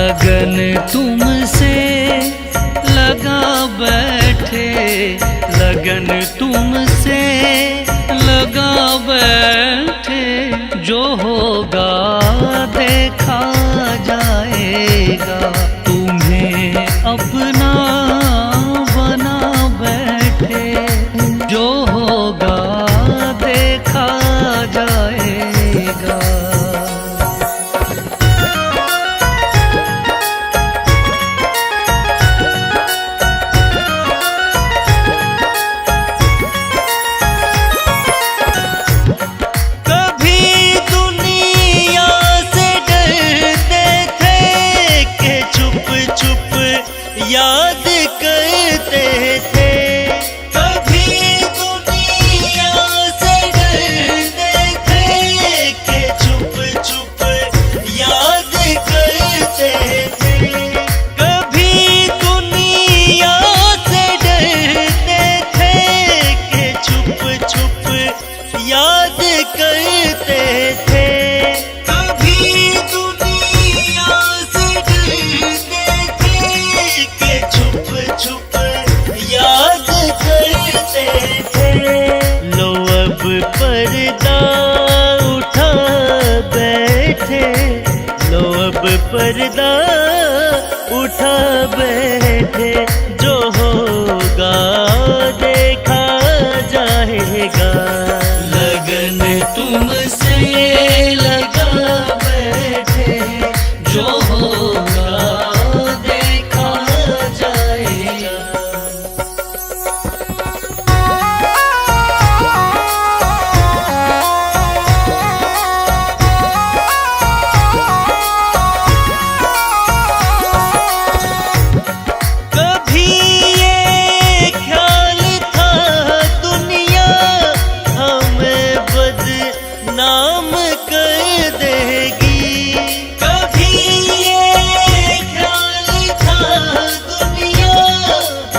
लगन तुमसे लगा बैठे, लगन तुमसे लगा बैठे, जो होगा देखा जाएगा। तुम्हें अपना बना बैठे, जो होगा देखा जाएगा। याद करते थे, कभी दुनिया से डरते थे कि चुप चुप याद करते थे। कभी दुनिया से डरते थे कि चुप चुप याद करते थे। पर्दा उठा बैठे, लो अब पर्दा उठा बैठे, जो होगा देखा जाएगा। लगन तुमसे लगा बैठे, जो होगा देखा जाएगा। नाम कर देगी, कभी ये ख्याल था दुनिया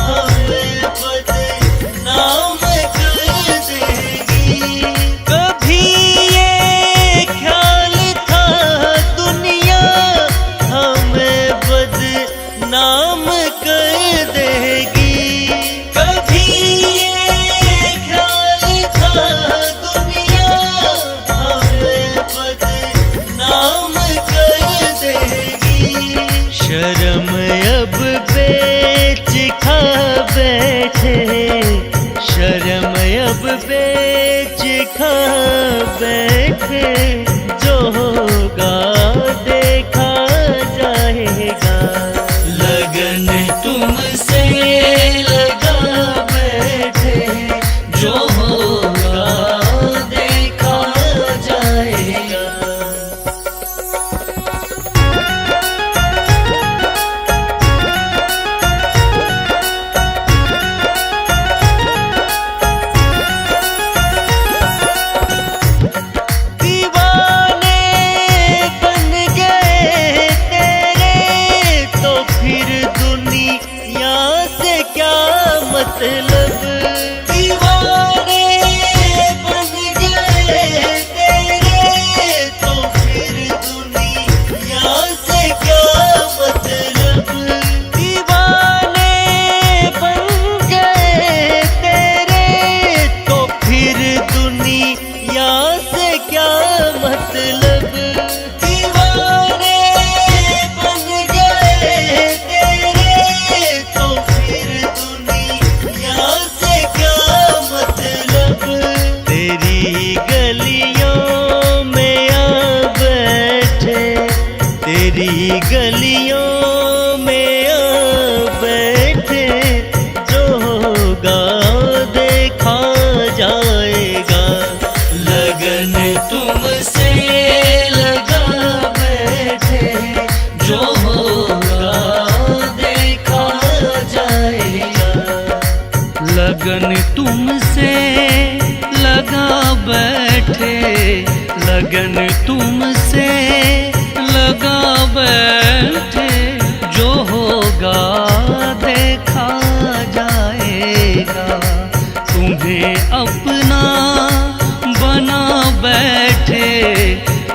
हमें बदनाम कर देगी। कभी ये ख्याल था दुनिया हमें बदनाम कर देगी। कभी ये ख्याल था नाम कर देगी। शर्म अब बेच खा बैठे, शर्म अब बेच खा बैठे, जो होगा देखा जाएगा। लगन तुमसे लगा बैठे, जो होगा देखा जाएगा। मतलब दीवाने बन गए तेरे, तो फिर दुनिया से क्या मतलब। दीवाने बन गए तेरे, तो फिर दुनिया से क्या मतलब। दीवाने बन गए तेरे, तो फिर से क्या मतलब। तेरी गलियों में आ बैठे, तेरी गलियों में आ बैठे, जो होगा देखा जाएगा। लगन तुमसे लगा बैठे, जो होगा देखा जाएगा। लगन तुमसे लगा बैठे, लगन तुमसे लगा बैठे, जो होगा देखा जाएगा। तुम्हें अपना बना बैठे,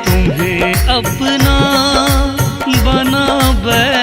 तुम्हें अपना बना बैठे,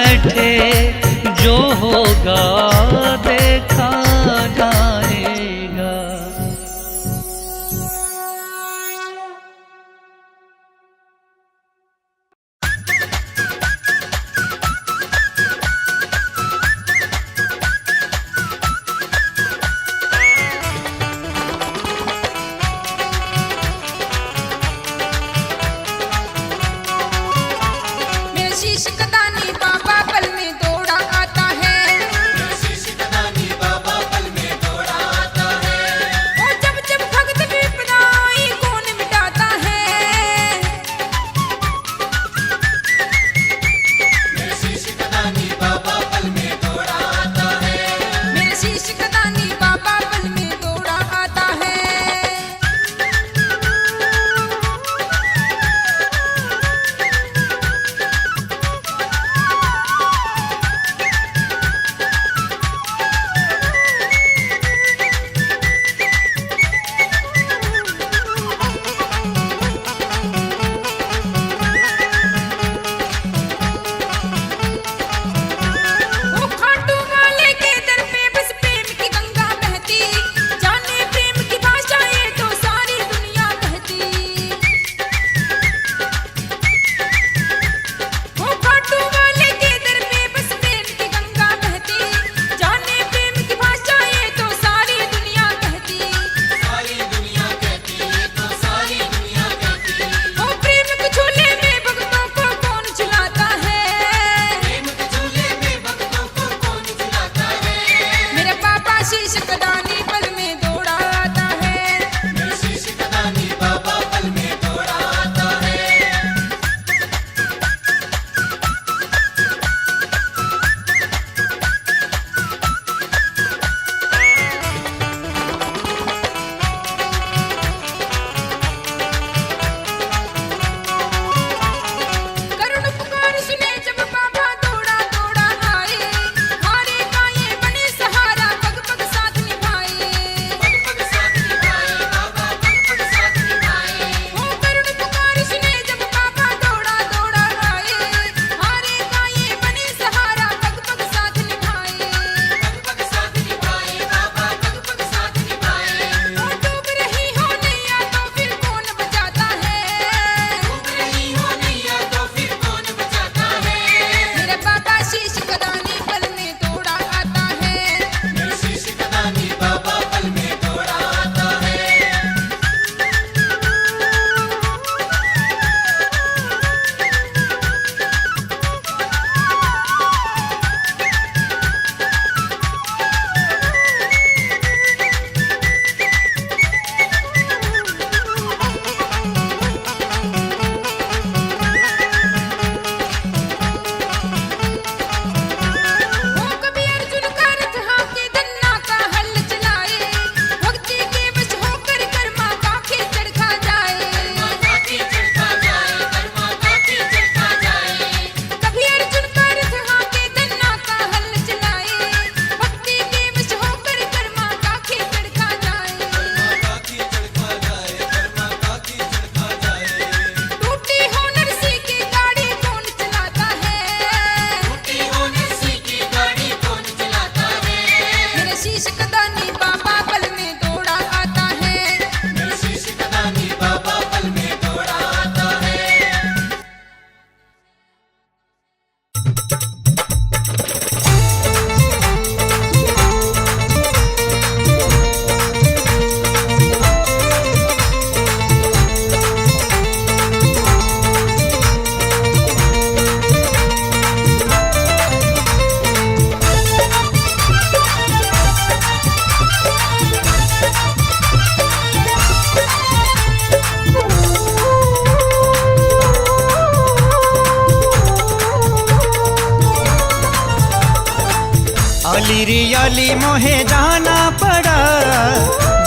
रियाली मोहे जाना पड़ा,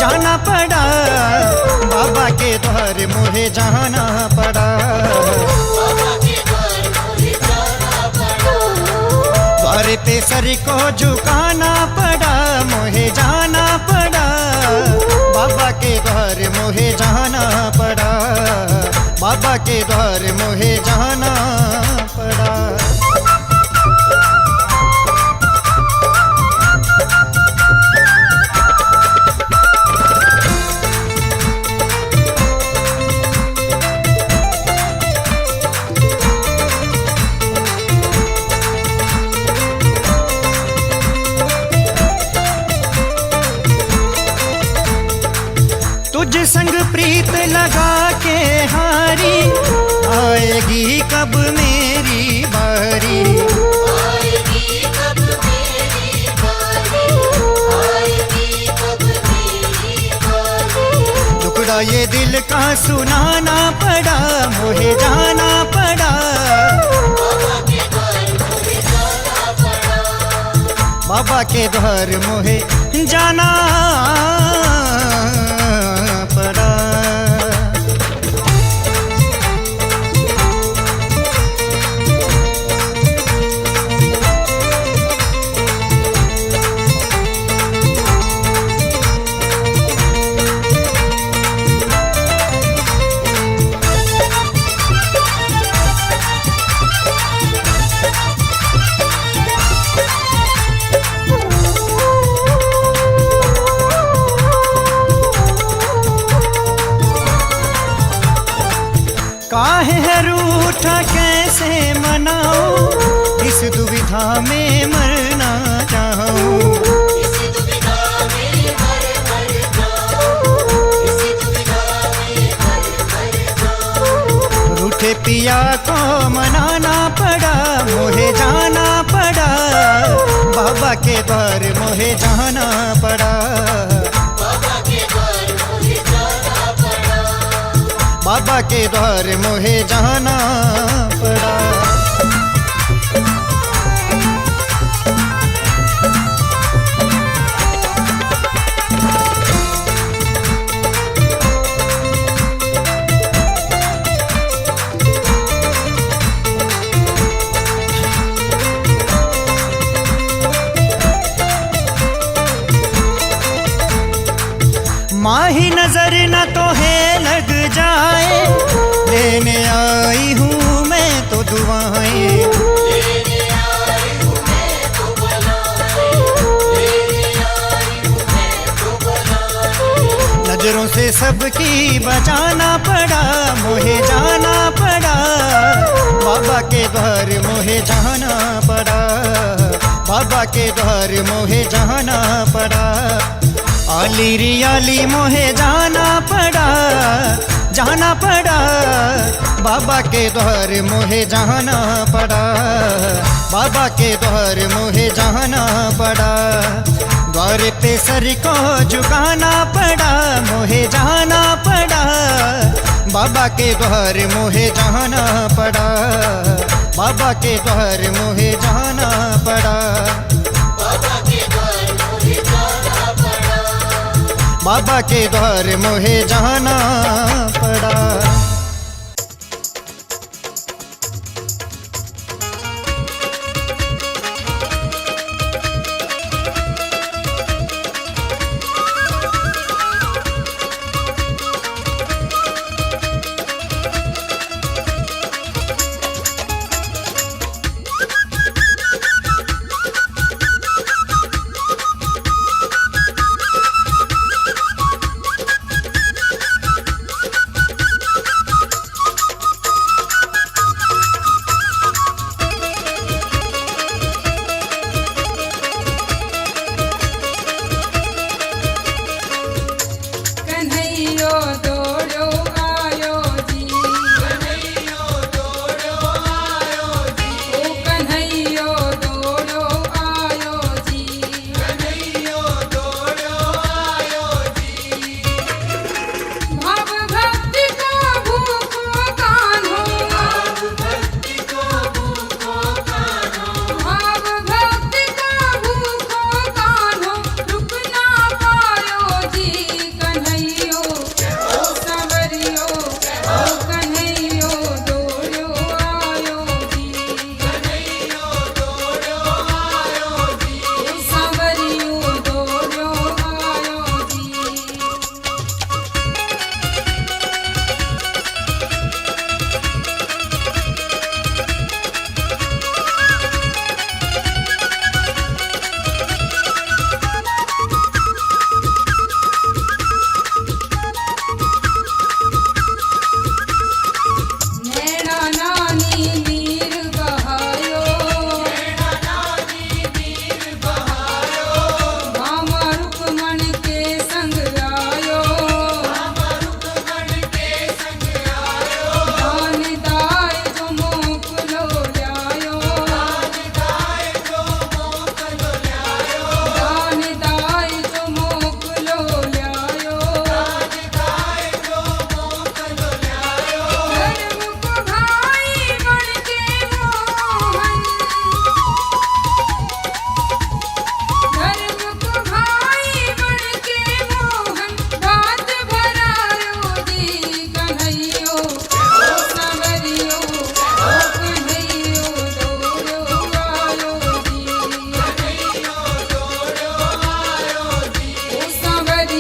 जाना पड़ा, बाबा के द्वार मोहे जाना पड़ा। द्वार पे सर को झुकाना पड़ा, मोहे जाना पड़ा, बाबा के द्वार मोहे जाना पड़ा, बाबा के द्वार मोहे जाना पड़ा। तुझ संग प्रीत लगा के हारी, आएगी कब मेरी बारी, आएगी कब मेरी बारी, आएगी कब मेरी बारी। टुकड़ा ये दिल का सुनाना पड़ा, मोहे जाना पड़ा, बाबा के द्वार मोहे जाना पड़ा, बाबा के द्वार मोहे जाना पड़ा। काहे है रूठा कैसे मनाऊं, इस दुविधा में मरना चाहूं। इस दुविधा में मर जाऊं, इस दुविधा में मर जाऊं। रूठे पिया को मनाना पड़ा, मोहे जाना पड़ा, बाबा के द्वार मोहे जाना पड़ा, बाबा के द्वार मोहे जाना पड़ा, बाबा के द्वार मोहे जाना पड़ा। माही नजर न तो है लग जाए, लेने आई हूँ मैं तो दुआएं, लेने आई हूँ मैं तो बुलाए, लेने आई हूँ मैं तो बुलाए। नजरों से सबकी बचाना पड़ा, मोहे जाना पड़ा, बाबा के द्वार मोहे जाना पड़ा, बाबा के द्वार मोहे जाना पड़ा। आली रियाली मोहे जाना पड़ा, जाना पड़ा, बाबा के द्वार मोहे जाना पड़ा, बाबा के द्वार मोहे जाना पड़ा। द्वार पे सर को झुकाना पड़ा, मोहे जाना पड़ा, बाबा के द्वार मोहे जाना पड़ा, बाबा के द्वार मोहे जाना पड़ा, बाबा के द्वार मोहे जाना पड़ा, बाबा के द्वार मोहे जाना पड़ा।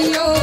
कहियो